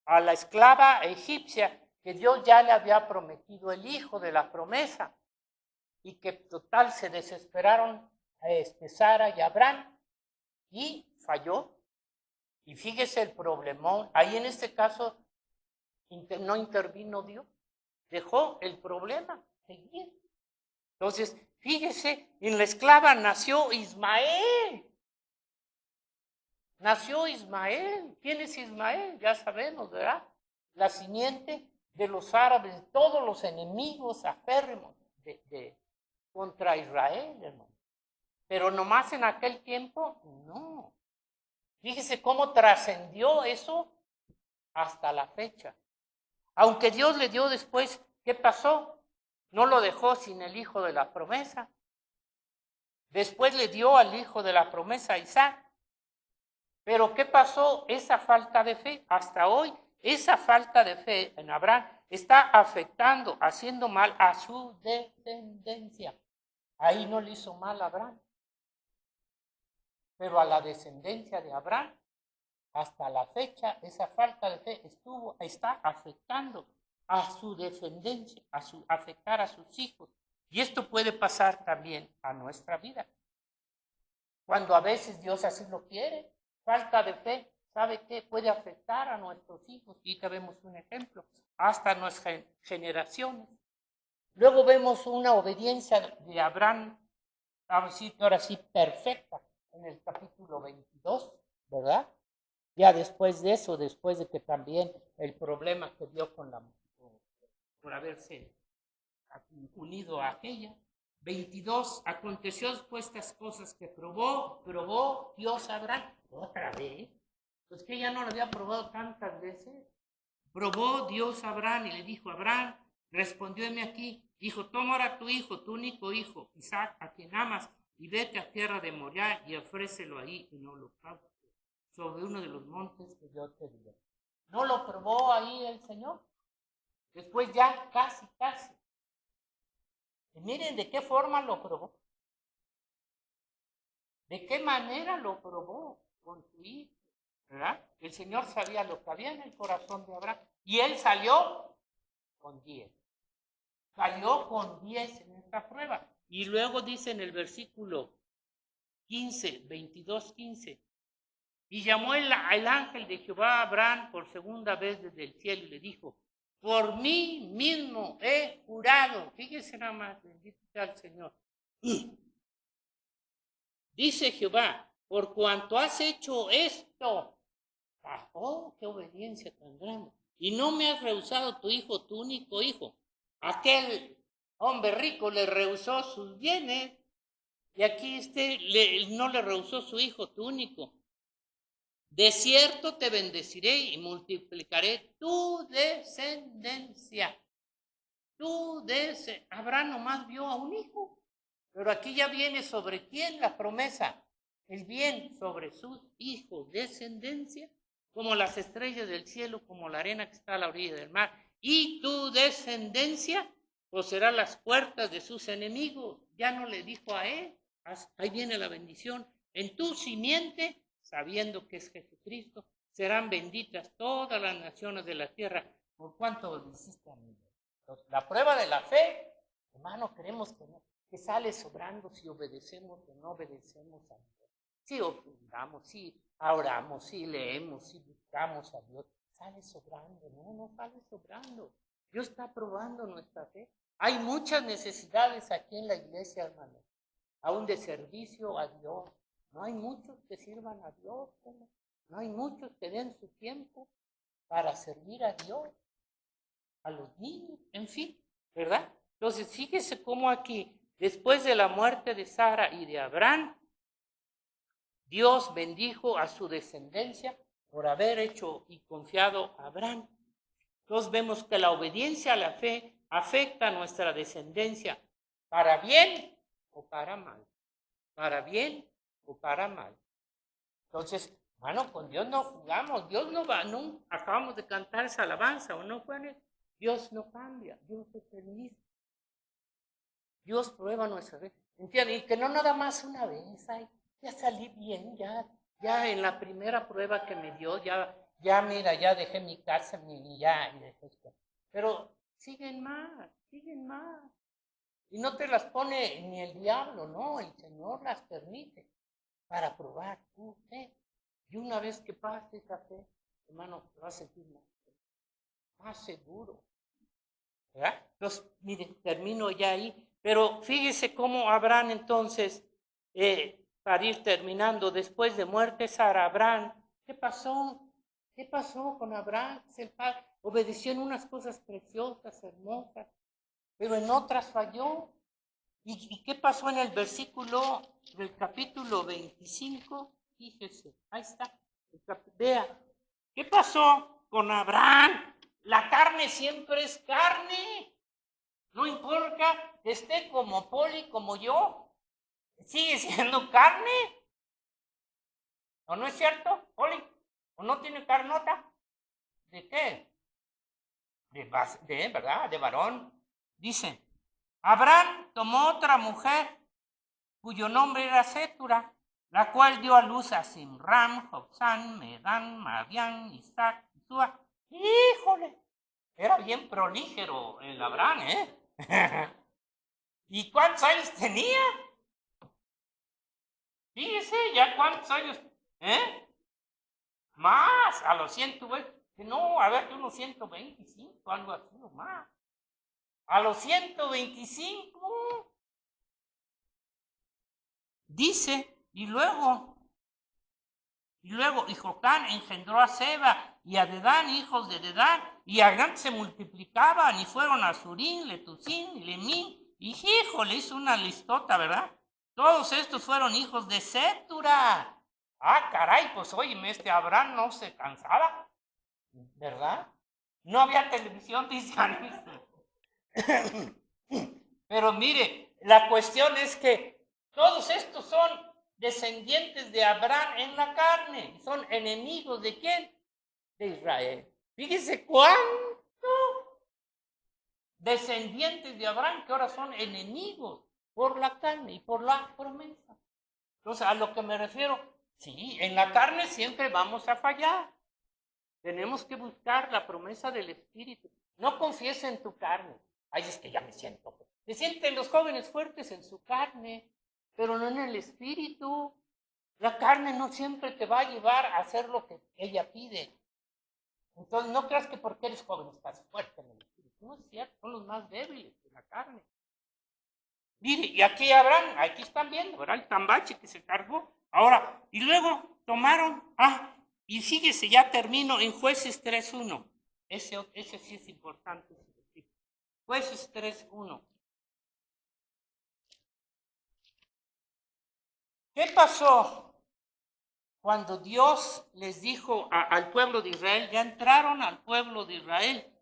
a la esclava egipcia, que Dios ya le había prometido el hijo de la promesa, y que total se desesperaron Sara y Abraham, y falló. Y fíjese el problemón, ahí en este caso no intervino Dios, dejó el problema seguir. Entonces, fíjese, en la esclava nació Ismael. Nació Ismael. ¿Quién es Ismael? Ya sabemos, ¿verdad? La simiente de los árabes, de todos los enemigos aférrimos contra Israel, hermano. Pero nomás en aquel tiempo, no. Fíjese cómo trascendió eso hasta la fecha. Aunque Dios le dio después, ¿qué pasó? No lo dejó sin el hijo de la promesa. Después le dio al hijo de la promesa a Isaac. Pero ¿qué pasó? Esa falta de fe, hasta hoy, esa falta de fe en Abraham está afectando, haciendo mal a su descendencia. Ahí no le hizo mal a Abraham. Pero a la descendencia de Abraham, hasta la fecha, esa falta de fe está afectando a su descendencia, afectar a sus hijos. Y esto puede pasar también a nuestra vida. Cuando a veces Dios así lo quiere, falta de fe, ¿sabe qué? Puede afectar a nuestros hijos. Y acá vemos un ejemplo, hasta nuestras generaciones. Luego vemos una obediencia de Abraham, ahora sí, perfecta, en el capítulo 22, ¿verdad? Ya después de eso, después de que también el problema que dio por haberse unido a aquella. 22, aconteció después estas cosas que probó Dios a Abraham, otra vez, pues que ya no lo había probado tantas veces. Probó Dios a Abraham y le dijo: Abraham, respondióme aquí, dijo: toma ahora tu hijo, tu único hijo, Isaac, a quien amas, y vete a tierra de Moriah y ofrécelo ahí en holocausto sobre uno de los montes que yo te diré. ¿No lo probó ahí el Señor? Después ya casi. Y miren de qué forma lo probó. ¿De qué manera lo probó? Con su hijo, ¿verdad? El Señor sabía lo que había en el corazón de Abraham. Y él salió con 10. Salió con 10 en esta prueba. Y luego dice en el versículo 15, 22, 15. Y llamó el ángel de Jehová a Abraham por segunda vez desde el cielo y le dijo: por mí mismo he jurado. Fíjese nada más, bendito sea el Señor. Dice Jehová: por cuanto has hecho esto, qué obediencia tan grande, y no me has rehusado tu hijo, tu único hijo. Aquel hombre rico le rehusó sus bienes, y aquí no le rehusó su hijo, tu único. De cierto te bendeciré y multiplicaré tu descendencia. Abraham nomás vio a un hijo, pero aquí ya viene sobre quién la promesa, el bien sobre sus hijos, descendencia, como las estrellas del cielo, como la arena que está a la orilla del mar. Y tu descendencia poseerá las puertas de sus enemigos. Ya no le dijo a él, ahí viene la bendición. En tu simiente, sabiendo que es Jesucristo, serán benditas todas las naciones de la tierra, por cuanto obedeciste a mí. La prueba de la fe, hermano, creemos que sale sobrando si obedecemos o no obedecemos a Dios. Si ofrendamos, si oramos, si leemos, si buscamos a Dios, sale sobrando. No sale sobrando. Dios está probando nuestra fe. Hay muchas necesidades aquí en la iglesia, hermano, aún de servicio a Dios. No hay muchos que sirvan a Dios, hermano. No hay muchos que den su tiempo para servir a Dios, a los niños, en fin, ¿verdad? Entonces, fíjese cómo aquí, después de la muerte de Sara y de Abraham, Dios bendijo a su descendencia por haber hecho y confiado a Abraham. Entonces vemos que la obediencia a la fe afecta a nuestra descendencia para bien o para mal. Para bien o para mal. Entonces, bueno, con Dios no jugamos, Dios no va, no acabamos de cantar esa alabanza, ¿o no, Juanes? Dios no cambia, Dios es el mismo. Dios prueba nuestra fe. ¿Entiendes? Y que no nada más una vez, ay, ya salí bien, ya en la primera prueba que me dio, ya mira, ya dejé mi casa, ya, y dejé esto. Pero siguen más. Y no te las pone ni el diablo, no, el Señor las permite para probar tu fe. Y una vez que pase esa fe, hermano, te vas a sentir más seguro. ¿Verdad? Entonces, miren, termino ya ahí. Pero fíjese cómo Abraham entonces, para ir terminando, después de muerte Sara, Abraham, ¿qué pasó? ¿Qué pasó con Abraham? El padre obedeció en unas cosas preciosas, hermosas, pero en otras falló. ¿Y qué pasó en el versículo del capítulo 25? Fíjese, ahí está. Vea, ¿qué pasó con Abraham? La carne siempre es carne. No importa que esté como Poli, como yo, sigue siendo carne. ¿O no es cierto, Poli? ¿O no tiene carnota? ¿De qué? ¿Verdad? De varón. Dice, Abraham tomó otra mujer cuyo nombre era Sétura, la cual dio a luz a Simram, Jobsán, Medán, Madián, Isaac y Sua. ¡Híjole! Era bien prolígero el Abraham, ¿eh? ¿Y cuántos años tenía? Fíjese, ya cuántos años, ¿eh? Más, a los 120, no, a ver, unos 125, algo así, no más. A los 125, dice, y luego, y Jocán engendró a Seba y a Dedán, hijos de Dedán, y Agán se multiplicaban, y fueron a Surín, Letusín, y Lemín, y hijo, le hizo una listota, ¿verdad? Todos estos fueron hijos de Sétura. Ah, caray, pues óyeme, este Abraham no se cansaba, ¿verdad? No había televisión, dice Anís. Pero mire, la cuestión es que todos estos son descendientes de Abraham en la carne. Son enemigos ¿de quién? De Israel. Fíjese cuánto descendientes de Abraham que ahora son enemigos por la carne y por la promesa. Entonces, a lo que me refiero, sí, en la carne siempre vamos a fallar. Tenemos que buscar la promesa del Espíritu. No confíes en tu carne. Ay, es que ya me siento. Se sienten los jóvenes fuertes en su carne, pero no en el Espíritu. La carne no siempre te va a llevar a hacer lo que ella pide. Entonces, no creas que porque eres joven estás fuerte en el Espíritu. No es cierto, son los más débiles de la carne. Mire, y aquí Abraham, aquí están viendo, ¿verdad? El tambache que se cargó. Ahora, y luego tomaron, y fíjese, ya termino en Jueces 3.1. Ese sí es importante. Jueces 3.1. ¿Qué pasó cuando Dios les dijo al pueblo de Israel? Ya entraron al pueblo de Israel.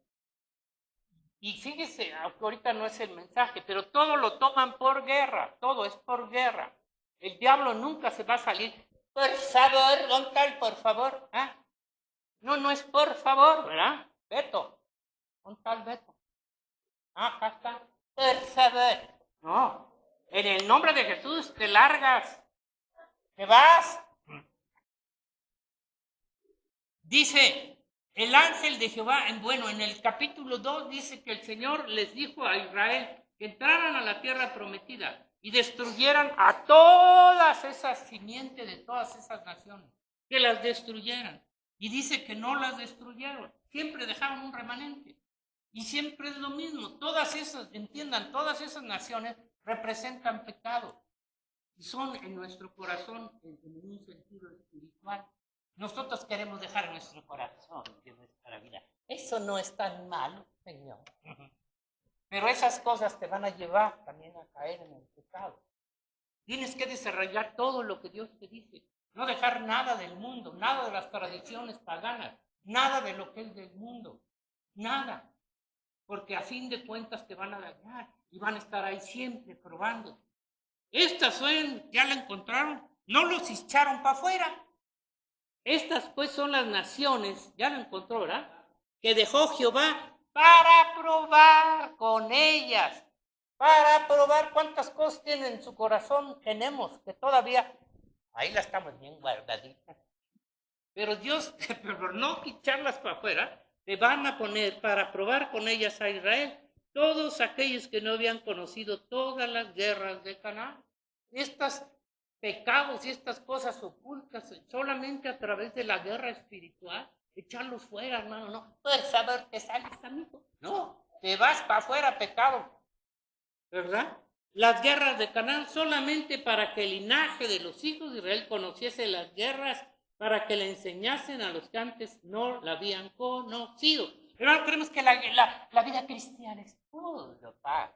Y fíjese, ahorita no es el mensaje, pero todo lo toman por guerra, todo es por guerra. El diablo nunca se va a salir. Por favor, don tal, por favor. No es por favor, ¿verdad? Beto, don tal Beto. Acá está. Por favor. No, en el nombre de Jesús te largas, te vas. Dice el ángel de Jehová, en el capítulo 2 dice que el Señor les dijo a Israel que entraran a la tierra prometida y destruyeran a todas esas simientes de todas esas naciones, que las destruyeran. Y dice que no las destruyeron, siempre dejaron un remanente. Y siempre es lo mismo, todas esas naciones representan pecado y son en nuestro corazón en un sentido espiritual. Nosotros queremos dejar nuestro corazón de nuestra vida. Eso no es tan malo, Señor. Pero esas cosas te van a llevar también a caer en el pecado. Tienes que desarrollar todo lo que Dios te dice. No dejar nada del mundo, nada de las tradiciones paganas, nada de lo que es del mundo, nada. Porque a fin de cuentas te van a dañar y van a estar ahí siempre probando. Estas son, ya la encontraron, no los echaron para afuera. Estas pues son las naciones, ya lo encontró, ¿verdad? Que dejó Jehová para probar con ellas. Para probar cuántas cosas tienen en su corazón, tenemos, que todavía, ahí las estamos bien guardaditas. Pero Dios, por no echarlas para afuera, le van a poner para probar con ellas a Israel, todos aquellos que no habían conocido todas las guerras de Canaán. Estos pecados y estas cosas ocultas, solamente a través de la guerra espiritual, echarlos fuera, hermano, no. Puedes saber que sales, amigo. No, te vas para afuera, pecado. ¿Verdad? Las guerras de Canaán solamente para que el linaje de los hijos de Israel conociese las guerras, para que le enseñasen a los que antes no la habían conocido. Hermano, creemos que la vida cristiana es puro paz,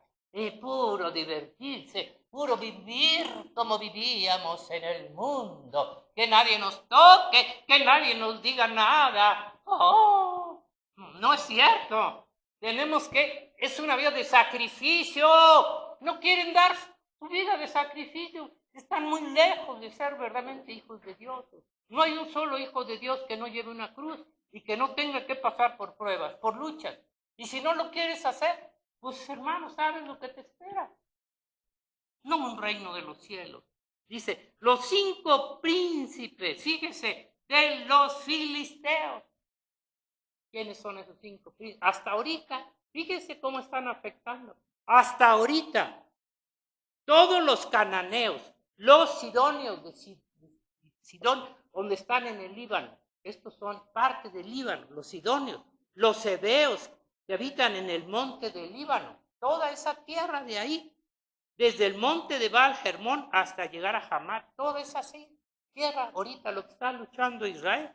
puro divertirse, puro vivir como vivíamos en el mundo, que nadie nos toque, que nadie nos diga nada. Oh, no es cierto. Tenemos que, es una vida de sacrificio. No quieren dar su vida de sacrificio. Están muy lejos de ser verdaderamente hijos de Dios. No hay un solo hijo de Dios que no lleve una cruz y que no tenga que pasar por pruebas, por luchas. Y si no lo quieres hacer, pues hermano, sabes lo que te espera. No un reino de los cielos. Dice, los 5 príncipes, fíjese, de los filisteos. ¿Quiénes son esos 5 príncipes? Hasta ahorita, fíjese cómo están afectando. Hasta ahorita, todos los cananeos, los sidonios de Sidón, donde están en el Líbano, estos son parte del Líbano, los sidonios, los heveos que habitan en el monte del Líbano, toda esa tierra de ahí, desde el monte de Baal Hermón hasta llegar a Hamat, toda esa tierra, ahorita lo que está luchando Israel,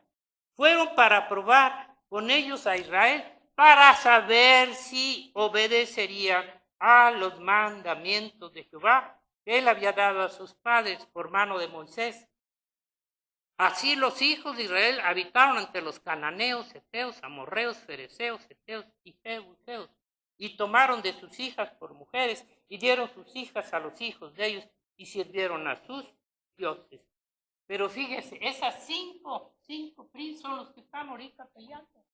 fueron para probar con ellos a Israel, para saber si obedecerían a los mandamientos de Jehová que él había dado a sus padres por mano de Moisés. Así los hijos de Israel habitaron entre los cananeos, heteos, amorreos, fereceos, heteos y jebuseos, y tomaron de sus hijas por mujeres, y dieron sus hijas a los hijos de ellos, y sirvieron a sus dioses. Pero fíjese, esas cinco príncipes son los que están ahorita peleando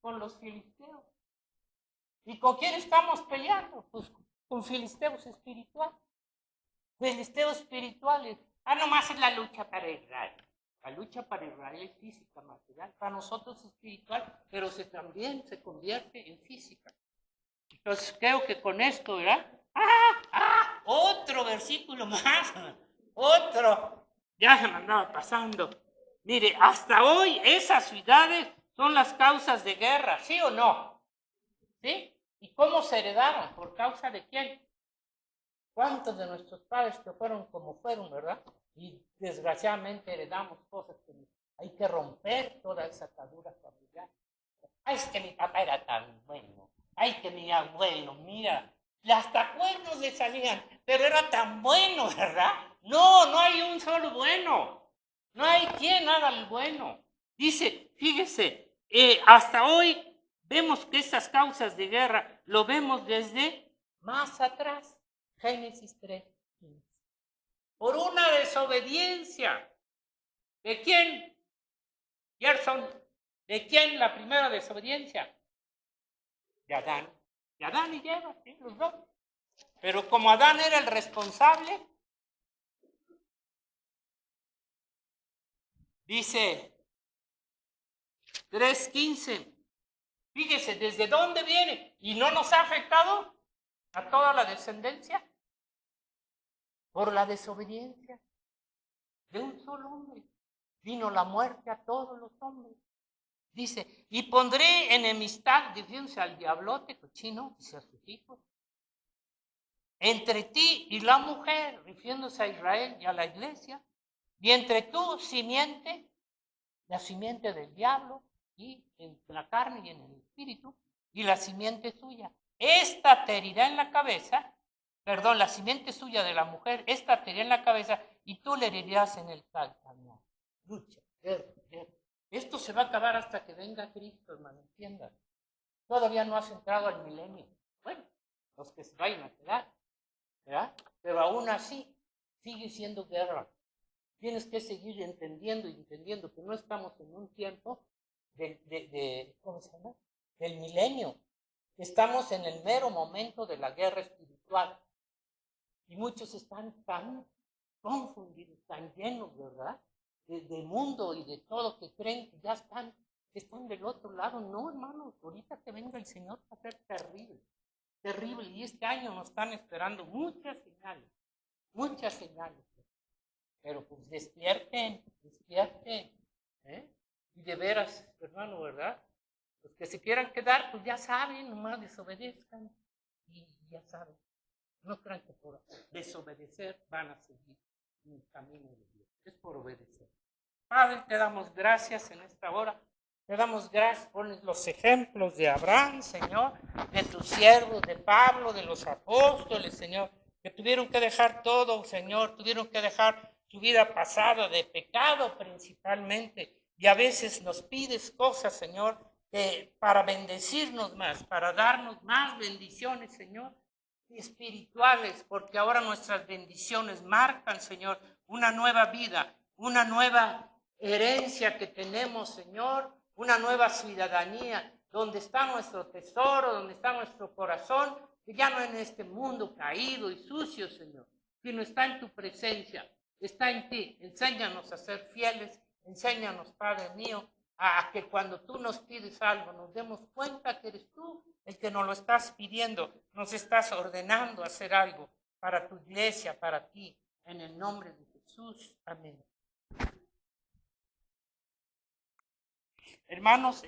con los filisteos. ¿Y con quién estamos peleando? Pues con filisteos espirituales. Filisteos espirituales. Nomás es la lucha para Israel. La lucha para Israel es física, material. Para nosotros es espiritual, pero también se convierte en física. Entonces creo que con esto, ¿verdad? Otro versículo más. Otro. Ya se me andaba pasando. Mire, hasta hoy esas ciudades son las causas de guerra, ¿sí o no? ¿Sí? ¿Y cómo se heredaron? ¿Por causa de quién? ¿Cuántos de nuestros padres que fueron como fueron, verdad? Y desgraciadamente heredamos cosas que hay que romper toda esa atadura familiar. Ay, es que mi papá era tan bueno. Ay, que mi abuelo, mira, hasta cuernos le salían, pero era tan bueno, ¿verdad? No hay un solo bueno. No hay quien haga el bueno. Dice, fíjese, hasta hoy vemos que esas causas de guerra lo vemos desde más atrás. Génesis 3:15. Por una desobediencia. ¿De quién? Gerson, ¿de quién la primera desobediencia? De Adán. De Adán y Eva, ¿sí? Los dos. Pero como Adán era el responsable, dice 3:15. Fíjese, ¿desde dónde viene? ¿Y no nos ha afectado a toda la descendencia? Por la desobediencia de un solo hombre. Vino la muerte a todos los hombres. Dice, y pondré enemistad, diciéndose al diablote cochino, dice a sus hijos, entre ti y la mujer, refiriéndose a Israel y a la iglesia, y entre tu simiente, la simiente del diablo, y en la carne y en el espíritu, y la simiente suya. Esta te herirá en la cabeza, la simiente suya de la mujer, esta te herirá en la cabeza, y tú le herirás en el calcañar. lucha, guerra, guerra. Esto se va a acabar hasta que venga Cristo, hermano, entiendan. Todavía no has entrado al milenio. Bueno, los que se vayan a quedar, ¿verdad? Pero aún así, sigue siendo guerra. Tienes que seguir entendiendo y entendiendo que no estamos en un tiempo ¿cómo se llama? Del milenio. Estamos en el mero momento de la guerra espiritual. Y muchos están tan confundidos, tan llenos, ¿verdad? De mundo y de todo, que creen que ya están del otro lado. No, hermanos, ahorita que venga el Señor va a ser terrible, terrible. Y este año nos están esperando muchas señales, muchas señales. Pero pues despierten, despierten. Y de veras, hermano, ¿verdad? Los que se quieran quedar, pues ya saben, nomás desobedezcan y ya saben. No crean que por desobedecer van a seguir en el camino de Dios. Es por obedecer. Padre, te damos gracias en esta hora. Te damos gracias por los ejemplos de Abraham, Señor, de tus siervos, de Pablo, de los apóstoles, Señor, que tuvieron que dejar todo, Señor, tuvieron que dejar su vida pasada de pecado principalmente. Y a veces nos pides cosas, Señor, para bendecirnos más, para darnos más bendiciones, Señor, espirituales, porque ahora nuestras bendiciones marcan, Señor, una nueva vida, una nueva herencia que tenemos, Señor, una nueva ciudadanía, donde está nuestro tesoro, donde está nuestro corazón, que ya no en este mundo caído y sucio, Señor, sino está en tu presencia, está en ti. Enséñanos a ser fieles, enséñanos, Padre mío, a que cuando tú nos pides algo nos demos cuenta que eres tú el que nos lo estás pidiendo, nos estás ordenando hacer algo para tu iglesia, para ti, en el nombre de Jesús. Amén. Hermanos,